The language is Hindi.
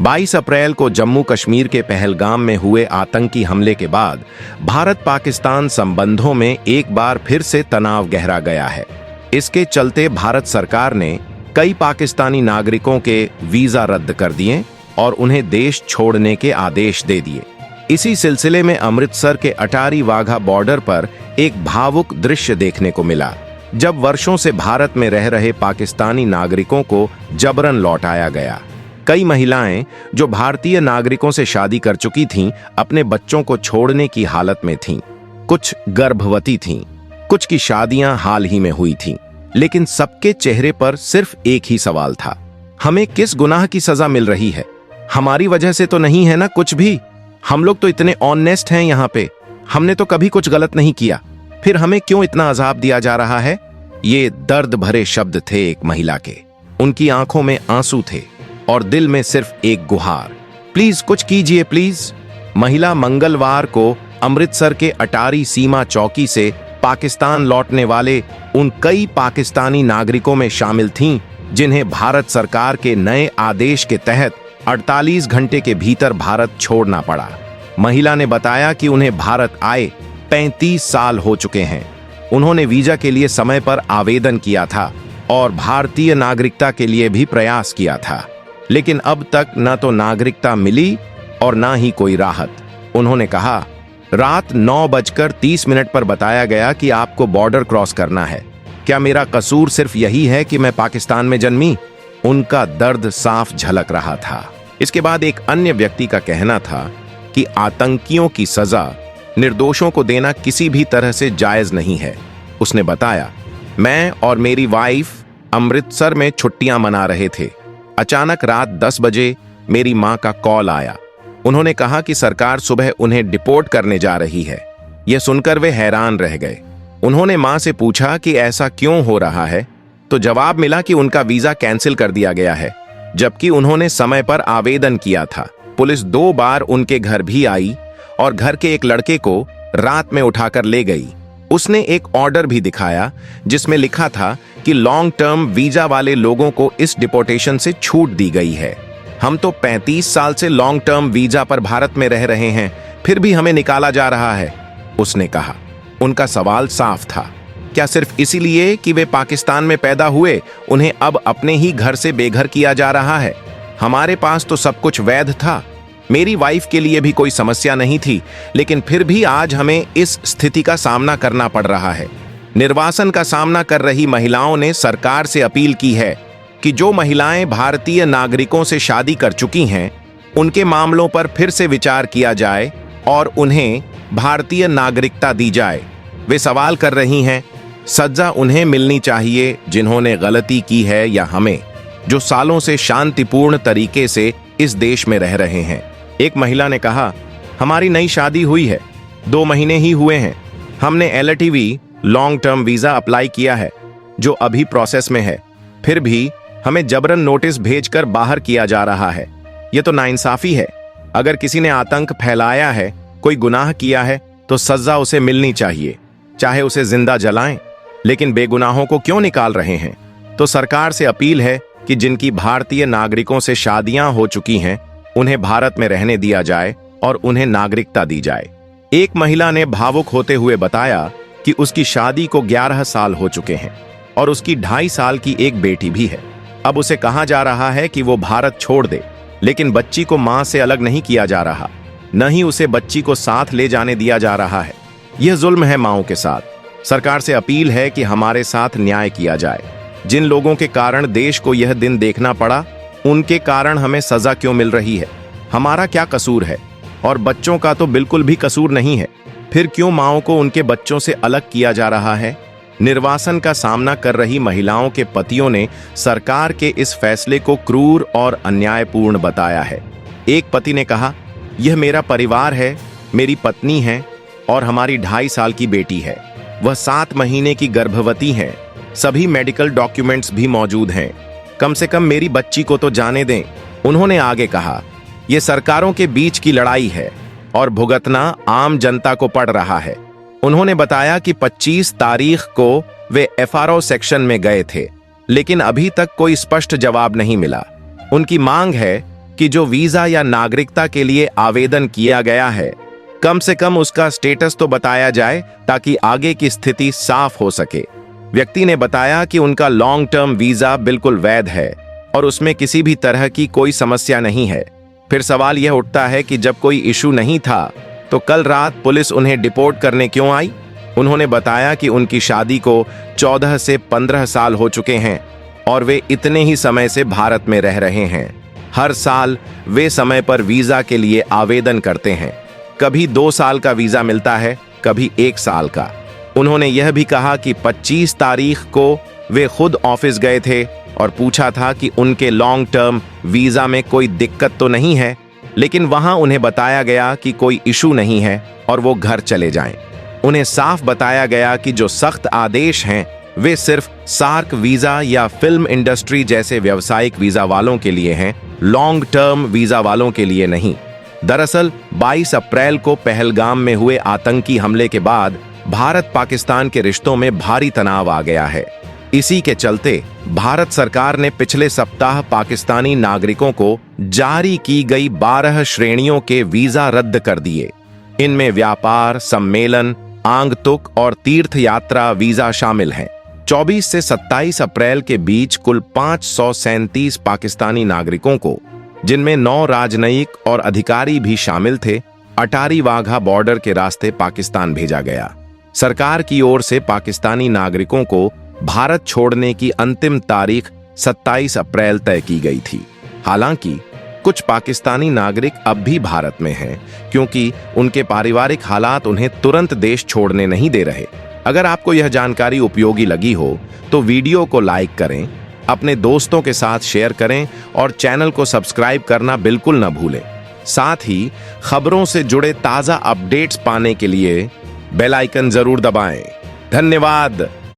22 अप्रैल को जम्मू कश्मीर के पहलगाम में हुए आतंकी हमले के बाद भारत पाकिस्तान संबंधों में एक बार फिर से तनाव गहरा गया है। इसके चलते भारत सरकार ने कई पाकिस्तानी नागरिकों के वीजा रद्द कर दिए और उन्हें देश छोड़ने के आदेश दे दिए। इसी सिलसिले में अमृतसर के अटारी वाघा बॉर्डर पर एक भावुक दृश्य देखने को मिला, जब वर्षों से भारत में रह रहे पाकिस्तानी नागरिकों को जबरन लौटाया गया। कई महिलाएं जो भारतीय नागरिकों से शादी कर चुकी थीं, अपने बच्चों को छोड़ने की हालत में थीं। कुछ गर्भवती थीं, कुछ की शादियां हाल ही में हुई थीं, लेकिन सबके चेहरे पर सिर्फ एक ही सवाल था, हमें किस गुनाह की सजा मिल रही है? हमारी वजह से तो नहीं है ना कुछ भी? हम लोग तो इतने ऑनेस्ट हैं यहाँ पे, हमने तो कभी कुछ गलत नहीं किया, फिर हमें क्यों इतना अजाब दिया जा रहा है? ये दर्द भरे शब्द थे एक महिला के। उनकी आंखों में आंसू थे और दिल में सिर्फ एक गुहार, प्लीज कुछ कीजिए प्लीज। महिला मंगलवार को अमृतसर के अटारी सीमा चौकी से पाकिस्तान लौटने वाले उन कई पाकिस्तानी नागरिकों में शामिल थीं जिन्हें भारत सरकार के नए आदेश के तहत 48 घंटे के भीतर भारत छोड़ना पड़ा। महिला ने बताया कि उन्हें भारत आए 35 साल हो चुके हैं। उन्होंने वीजा के लिए समय पर आवेदन किया था और भारतीय नागरिकता के लिए भी प्रयास किया था, लेकिन अब तक न तो नागरिकता मिली और न ही कोई राहत। उन्होंने कहा, रात 9:30 पर बताया गया कि आपको बॉर्डर क्रॉस करना है। क्या मेरा कसूर सिर्फ यही है कि मैं पाकिस्तान में जन्मी? उनका दर्द साफ झलक रहा था। इसके बाद एक अन्य व्यक्ति का कहना था कि आतंकियों की सजा निर्दोषों को देना किसी भी तरह से जायज नहीं है। उसने बताया, मैं और मेरी वाइफ अमृतसर में छुट्टियां मना रहे थे। अचानक रात 10 बजे मेरी मां का कॉल आया। उन्होंने कहा कि सरकार सुबह उन्हें डिपोर्ट करने जा रही है। यह सुनकर वे हैरान रह गए। उन्होंने मां से पूछा कि ऐसा क्यों हो रहा है, तो जवाब मिला कि उनका वीजा कैंसिल कर दिया गया है, जबकि उन्होंने समय पर आवेदन किया था। पुलिस 2 बार उनके घर भी आई और घर के एक लड़के को रात में उठाकर ले गई। उसने एक ऑर्डर भी दिखाया जिसमें लिखा था कि लॉन्ग टर्म वीजा वाले लोगों को इस डिपोर्टेशन से छूट दी गई है। हम तो 35 साल से लॉन्ग टर्म वीजा पर भारत में रह रहे हैं, फिर भी हमें निकाला जा रहा है, उसने कहा। उनका सवाल साफ था, क्या सिर्फ इसीलिए कि वे पाकिस्तान में पैदा हुए उन्हें अब अपने ही घर से बेघर किया जा रहा है? हमारे पास तो सब कुछ वैध था, मेरी वाइफ के लिए भी कोई समस्या नहीं थी, लेकिन फिर भी आज हमें इस स्थिति का सामना करना पड़ रहा है। निर्वासन का सामना कर रही महिलाओं ने सरकार से अपील की है कि जो महिलाएं भारतीय नागरिकों से शादी कर चुकी हैं, उनके मामलों पर फिर से विचार किया जाए और उन्हें भारतीय नागरिकता दी जाए। वे सवाल कर रही हैं, सजा उन्हें मिलनी चाहिए जिन्होंने गलती की है या हमें, जो सालों से शांतिपूर्ण तरीके से इस देश में रह रहे हैं। एक महिला ने कहा, हमारी नई शादी हुई है, 2 महीने ही हुए हैं। हमने LTV long term visa apply किया है जो अभी प्रोसेस में है, फिर भी हमें जबरन नोटिस भेजकर बाहर किया जा रहा है। यह तो नाइंसाफी है। अगर किसी ने आतंक फैलाया है, कोई गुनाह किया है, तो सजा उसे मिलनी चाहिए, चाहे उसे जिंदा जलाएं, लेकिन बेगुनाहों को क्यों निकाल रहे हैं? तो सरकार से अपील है कि जिनकी भारतीय नागरिकों से शादियां हो चुकी हैं, उन्हें भारत में रहने दिया जाए और उन्हें नागरिकता दी जाए। एक महिला ने भावुक होते हुए बताया कि उसकी शादी को 11 साल हो चुके हैं और उसकी 2.5 साल की एक बेटी भी है। अब उसे कहा जा रहा है कि वो भारत छोड़ दे, लेकिन बच्ची को मां से अलग नहीं किया जा रहा, न ही उसे बच्ची को साथ ले जाने दिया जा रहा है। यह जुल्म है माओं के साथ। सरकार से अपील है कि हमारे साथ न्याय किया जाए। जिन लोगों के कारण देश को यह दिन देखना पड़ा, उनके कारण हमें सजा क्यों मिल रही है? हमारा क्या कसूर है? और बच्चों का तो बिल्कुल भी कसूर नहीं है, फिर क्यों माओं को उनके बच्चों से अलग किया जा रहा है? निर्वासन का सामना कर रही महिलाओं के पतियों ने सरकार के इस फैसले को क्रूर और अन्यायपूर्ण बताया है। एक पति ने कहा, यह मेरा परिवार है, मेरी पत्नी है और हमारी 2.5 साल की बेटी है। वह 7 महीने की गर्भवती है। सभी मेडिकल डॉक्यूमेंट्स भी मौजूद हैं। कम से कम मेरी बच्ची को तो जाने दें। उन्होंने आगे कहा, यह सरकारों के बीच की लड़ाई है और भुगतना आम जनता को पड़ रहा है। उन्होंने बताया कि 25 तारीख को वे FRO सेक्शन में गए थे, लेकिन अभी तक कोई स्पष्ट जवाब नहीं मिला। उनकी मांग है कि जो वीजा या नागरिकता के लिए आवेदन किया गया है कम से कम उसका स्टेटस तो बताया जाए ताकि आगे की स्थिति साफ हो सके। व्यक्ति ने बताया कि उनका लॉन्ग टर्म वीजा बिल्कुल वैध है और उसमें किसी भी तरह की कोई समस्या नहीं है। फिर सवाल यह उठता है कि जब कोई इशू नहीं था तो कल रात पुलिस उन्हें डिपोर्ट करने क्यों आई? उन्होंने बताया कि उनकी शादी को 14 से 15 साल हो चुके हैं और वे इतने ही समय से भारत में रह रहे हैं। हर साल वे समय पर वीजा के लिए आवेदन करते हैं। कभी 2 साल का वीजा मिलता है, कभी 1 साल का। उन्होंने यह भी कहा कि 25 तारीख को वे खुद ऑफिस गए थे और पूछा था कि उनके लॉन्ग टर्म वीजा में कोई दिक्कत तो नहीं है, लेकिन वहां उन्हें बताया गया कि कोई इशू नहीं है और वो घर चले जाएं। उन्हें साफ बताया गया कि जो सख्त आदेश हैं वे सिर्फ सार्क वीजा या फिल्म इंडस्ट्री जैसे व्यावसायिक वीजा वालों के लिए हैं, लॉन्ग टर्म वीजा वालों के लिए नहीं। दरअसल 22 अप्रैल को पहलगाम में हुए आतंकी हमले के बाद भारत पाकिस्तान के रिश्तों में भारी तनाव आ गया है। इसी के चलते भारत सरकार ने पिछले सप्ताह पाकिस्तानी नागरिकों को जारी की गई 12 श्रेणियों के वीजा रद्द कर दिए। इनमें व्यापार, सम्मेलन, आगंतुक और तीर्थ यात्रा वीजा शामिल हैं। 24 से 27 अप्रैल के बीच कुल 537 पाकिस्तानी नागरिकों को, जिनमें 9 राजनयिक और अधिकारी भी शामिल थे, अटारी वाघा बॉर्डर के रास्ते पाकिस्तान भेजा गया। सरकार की ओर से पाकिस्तानी नागरिकों को भारत छोड़ने की अंतिम तारीख 27 अप्रैल तय की गई थी। हालांकि कुछ पाकिस्तानी नागरिक अब भी भारत में हैं, क्योंकि उनके पारिवारिक हालात उन्हें तुरंत देश छोड़ने नहीं दे रहे। अगर आपको यह जानकारी उपयोगी लगी हो तो वीडियो को लाइक करें, अपने दोस्तों के साथ शेयर करें और चैनल को सब्सक्राइब करना बिल्कुल न भूलें। साथ ही खबरों से जुड़े ताज़ा अपडेट्स पाने के लिए बेल आइकन जरूर दबाएं। धन्यवाद।